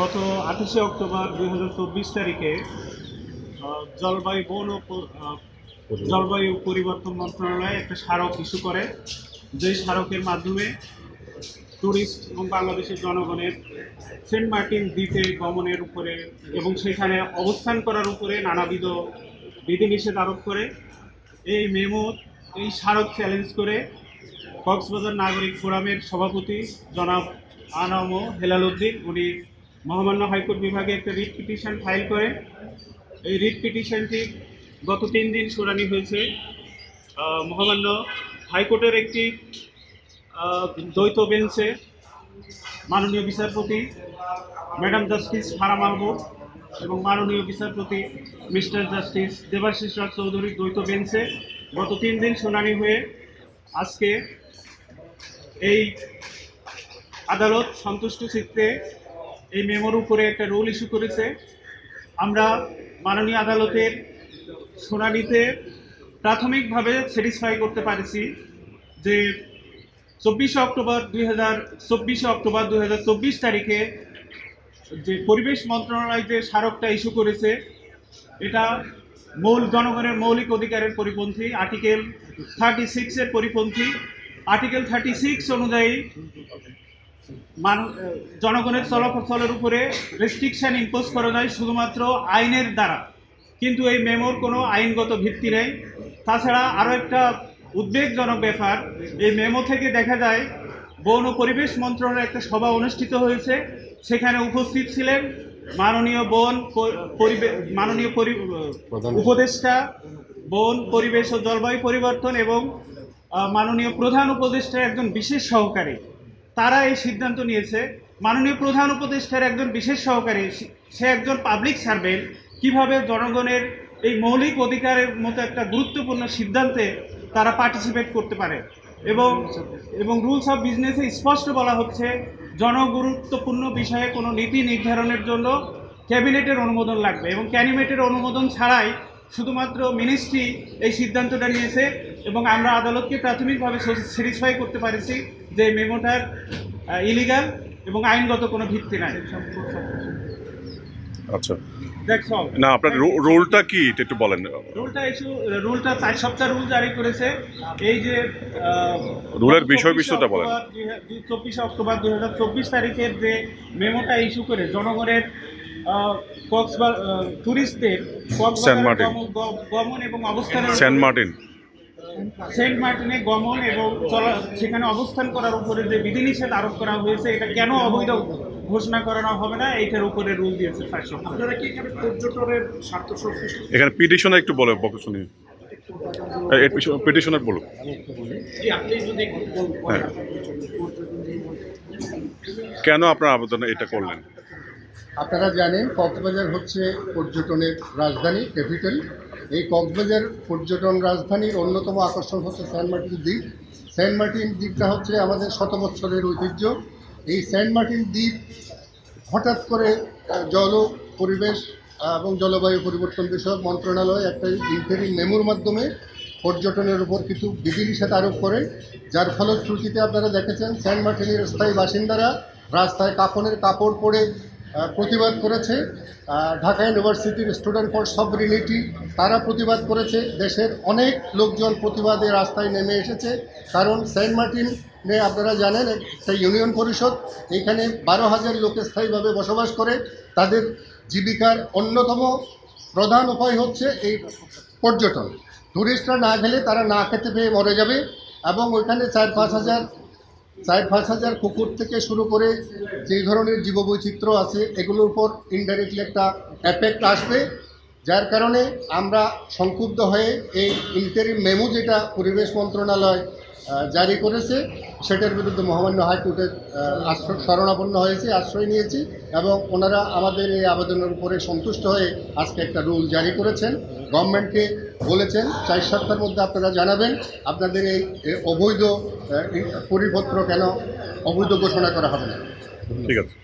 গত 28 অক্টোবর 2024 তারিখে জলবায়ু পরিবর্তন মন্ত্রণালয় একটা স্মারক ইস্যু করে, যেই স্মারকের মাধ্যমে ট্যুরিস্ট এবং বাংলাদেশের জনগণের সেন্ট মার্টিন দ্বীপে গমনের উপরে এবং সেখানে অবস্থান করার উপরে নানাবিধ বিধিনিষেধ আরোপ করে। এই স্মারক চ্যালেঞ্জ করে কক্সবাজার নাগরিক ফোরামের সভাপতি জনাব আনাম হেলাল উদ্দিন উনি মহামান্য হাইকোর্ট বিভাগে একটা রিট পিটিশন ফাইল করেন। এই রিট পিটিশনটি গত 3 দিন শুনানি হয়েছে। মহামান্য হাইকোর্টের একটি দ্বৈত বেঞ্চে মাননীয় বিচারপতি ম্যাডাম জাস্টিস ফারা মাহবুব এবং মাননীয় বিচারপতি মিস্টার জাস্টিস দেবাশিস রাজ চৌধুরীর দ্বৈত বেঞ্চে গত 3 দিন শুনানি হয়ে আজকে এই আদালত সন্তুষ্ট চিত্তে এই মেমোর উপরে একটা রুল ইস্যু করেছে। আমরা মাননীয় আদালতের শুনানিতে প্রাথমিকভাবে স্যাটিসফাই করতে পারছি যে 24 অক্টোবর 2024 তারিখে যে পরিবেশ মন্ত্রণালয় যে স্মারকটা ইস্যু করেছে এটা জনগণের মৌলিক অধিকারের পরিপন্থী, আর্টিকেল 36-এর পরিপন্থী। আর্টিকেল 36 অনুযায়ী জনগণের চলাচলের উপরে রেস্ট্রিকশন ইম্পোজ করা যায় শুধুমাত্র আইনের দ্বারা, কিন্তু এই মেমোর কোনো আইনগত ভিত্তি নেই। তাছাড়া আরও একটা উদ্বেগজনক ব্যাপার, এই মেমো থেকে দেখা যায় বন ও পরিবেশ মন্ত্রণালয়ের একটা সভা অনুষ্ঠিত হয়েছে, সেখানে উপস্থিত ছিলেন মাননীয় উপদেষ্টা বন, পরিবেশ ও জলবায়ু পরিবর্তন এবং মাননীয় প্রধান উপদেষ্টার একজন বিশেষ সহকারী। তারা এই সিদ্ধান্ত নিয়েছে মাননীয় প্রধান উপদেষ্টার একজন বিশেষ সহকারী, সে একজন পাবলিক সার্ভেন্ট, কিভাবে জনগণের এই মৌলিক অধিকারের মতো একটা গুরুত্বপূর্ণ সিদ্ধান্তে তারা পার্টিসিপেট করতে পারে। এবং রুলস অফ বিজনেসে স্পষ্ট বলা হচ্ছে জনগুরুত্বপূর্ণ বিষয়ে কোনো নীতি নির্ধারণের জন্য ক্যাবিনেটের অনুমোদন লাগবে এবং ক্যাবিনেটের অনুমোদন ছাড়াই শুধুমাত্র মিনিস্ট্রি এই সিদ্ধান্তটা নিয়েছে। এবং আমরা আদালতকে প্রাথমিকভাবে স্যাটিসফাই করতে পারছি যে মেমোটার ইলিগাল এবং আইনগত কোনো ভিত্তি নাই। আচ্ছা, না আপনার রুলটা কি একটু বলেন। রুলটা 4 সপ্তাহ রুল জারি করেছে। এই যে রুলের বিষয়টা বলেন। 24 অক্টোবর 2024 তারিখের যে মেমোটা ইস্যু করে জনগণের টুরিস্টদের গমন এবং অবস্থানের সেন্ট মার্টিনে গমন এবং সেখানে অবস্থান করার উপরে যে বিধিনিষেধ আরোপ করা হয়েছে, এটা কেন অবৈধ ঘোষণা করানো হবে না, এইটার উপরে রুল দিয়েছে। আপনারা কি এখানে পর্যটনের স্বার্থ সংশ্লিষ্ট এখানে পিটিশনে একটু বলে শুনি, পিটিশনার বলুন। কেন আপনার আবেদন এটা করলেন? আপনারা জানেন কক্সবাজার হচ্ছে পর্যটনের রাজধানী, ক্যাপিটাল। এই কক্সবাজার পর্যটন রাজধানীর অন্যতম আকর্ষণ হচ্ছে সেন্ট মার্টিন দ্বীপ। সেন্ট মার্টিন দ্বীপটা হচ্ছে আমাদের শত বছরের ঐতিহ্য। এই সেন্ট মার্টিন দ্বীপ হঠাৎ করে পরিবেশ এবং জলবায়ু পরিবর্তন বিষয়ক মন্ত্রণালয় একটা ইন্টারিম মেমোর মাধ্যমে পর্যটনের উপর কিছু বিধিনিষেধ আরোপ করে, যার ফলশ্রুতিতে আপনারা দেখেছেন সেন্ট মার্টিনের স্থায়ী বাসিন্দারা রাস্তায় কাফনের কাপড় পরে প্রতিবাদ করেছে। ঢাকা ইউনিভার্সিটির স্টুডেন্ট ফর সভরিনিটি তারা প্রতিবাদ করেছে। দেশের অনেক লোকজন প্রতিবাদে রাস্তায় নেমে এসেছে, কারণ সেন্ট মার্টিনে আপনারা জানেন একটা ইউনিয়ন পরিষদ, এখানে 12,000 লোক স্থায়ীভাবে বসবাস করে। তাদের জীবিকার অন্যতম প্রধান উপায় হচ্ছে এই পর্যটন। টুরিস্টরা না গেলে তারা না খেতে পেয়ে মরে যাবে এবং ওইখানে 4-5 হাজার কুকুর থেকে শুরু করে যেই ধরনের জীববৈচিত্র্য আছে এগুলোর উপর ইনডাইরেক্টলি একটা এফেক্ট আসবে, যার কারণে আমরা সংক্ষুব্ধ হয়ে এই ইন্টারিম মেমো যেটা পরিবেশ মন্ত্রণালয় জারি করেছে সেটার বিরুদ্ধে মহামান্য হাইকোর্টের শরণাপন্ন হয়েছে, আশ্রয় নিয়েছি এবং ওনারা আমাদের এই আবেদনের উপরে সন্তুষ্ট হয়ে আজকে একটা রুল জারি করেছেন। গভর্নমেন্টকে বলেছেন 4 সপ্তাহের মধ্যে আপনারা জানাবেন আপনাদের এই অবৈধ পরিপত্র কেন অবৈধ ঘোষণা করা হবে না। ঠিক আছে।